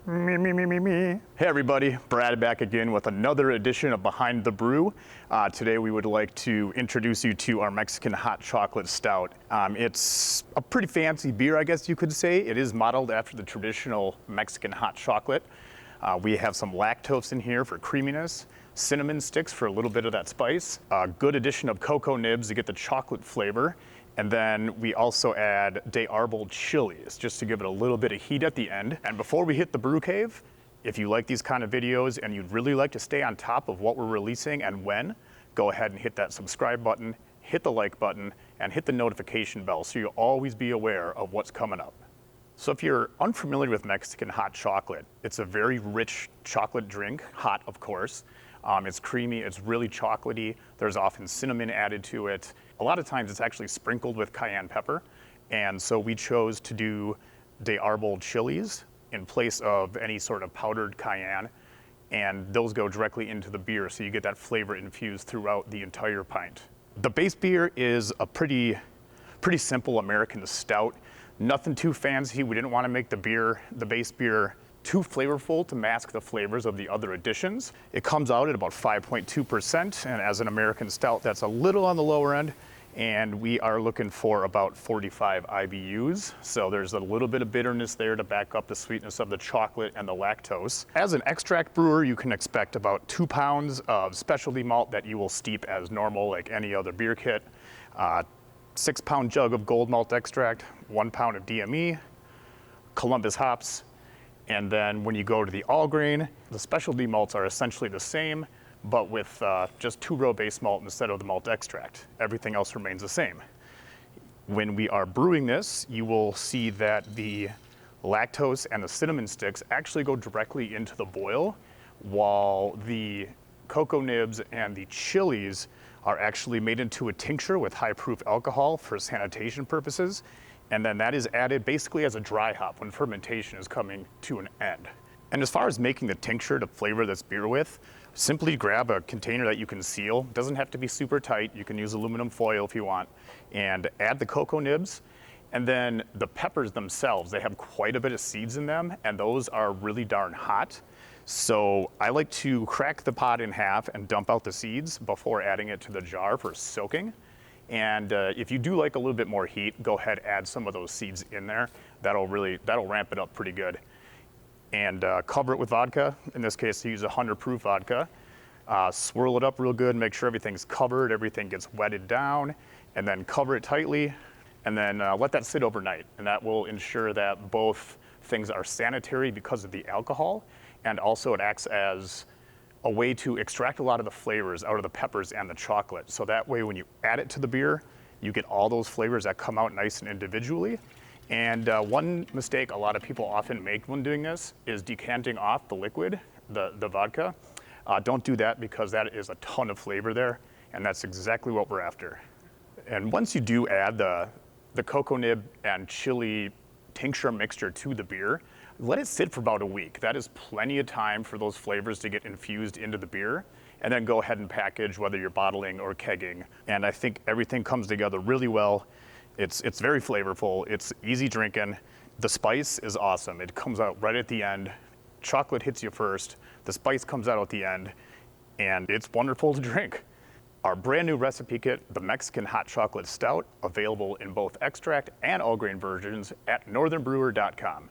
Me. Hey everybody, Brad back again with another edition of Behind the Brew. Today we would like to introduce you to our Mexican Hot Chocolate Stout. It's a pretty fancy beer, I guess you could say. It is modeled after the traditional Mexican hot chocolate. We have some lactose in here for creaminess, cinnamon sticks for a little bit of that spice, a good addition of cocoa nibs to get the chocolate flavor, and then we also add de arbol chilies just to give it a little bit of heat at the end. And before we hit the brew cave, if you like these kind of videos and you'd really like to stay on top of what we're releasing and when, go ahead and hit that subscribe button, hit the like button, and hit the notification bell so you'll always be aware of what's coming up. So if you're unfamiliar with Mexican hot chocolate, it's a very rich chocolate drink, hot of course. It's creamy, it's really chocolatey. There's often cinnamon added to it. A lot of times it's actually sprinkled with cayenne pepper. And so we chose to do de arbol chilies in place of any sort of powdered cayenne. And those go directly into the beer, so you get that flavor infused throughout the entire pint. The base beer is a pretty simple American stout. Nothing too fancy. We didn't want to make the base beer too flavorful to mask the flavors of the other additions. It comes out at about 5.2%, and as an American stout, that's a little on the lower end, and we are looking for about 45 IBUs. So there's a little bit of bitterness there to back up the sweetness of the chocolate and the lactose. As an extract brewer, you can expect about 2 pounds of specialty malt that you will steep as normal, like any other beer kit. 6-pound jug of gold malt extract, 1 pound of DME, Columbus hops, and then when you go to the all grain, the specialty malts are essentially the same, but with just 2-row base malt instead of the malt extract. Everything else remains the same. When we are brewing this, you will see that the lactose and the cinnamon sticks actually go directly into the boil, while the cocoa nibs and the chilies are actually made into a tincture with high-proof alcohol for sanitation purposes. And then that is added basically as a dry hop when fermentation is coming to an end. And as far as making the tincture to flavor this beer with, simply grab a container that you can seal. It doesn't have to be super tight. You can use aluminum foil if you want. And add the cocoa nibs. And then the peppers themselves, they have quite a bit of seeds in them, and those are really darn hot. So I like to crack the pot in half and dump out the seeds before adding it to the jar for soaking. And if you do like a little bit more heat, go ahead, add some of those seeds in there. That'll ramp it up pretty good. And cover it with vodka. In this case, use 100 proof vodka. Swirl it up real good, make sure everything's covered, everything gets wetted down, and then cover it tightly, and then let that sit overnight. And that will ensure that both things are sanitary because of the alcohol, and also it acts as a way to extract a lot of the flavors out of the peppers and the chocolate. So that way when you add it to the beer, you get all those flavors that come out nice and individually. And one mistake a lot of people often make when doing this is decanting off the liquid, the vodka. Don't do that, because that is a ton of flavor there, and that's exactly what we're after. And once you do add the cocoa nib and chili tincture mixture to the beer, let it sit for about a week. That is plenty of time for those flavors to get infused into the beer, and then go ahead and package, whether you're bottling or kegging. And I think everything comes together really well. It's very flavorful, it's easy drinking. The spice is awesome. It comes out right at the end. Chocolate hits you first, the spice comes out at the end, and it's wonderful to drink. Our brand new recipe kit, the Mexican Hot Chocolate Stout, available in both extract and all grain versions at northernbrewer.com.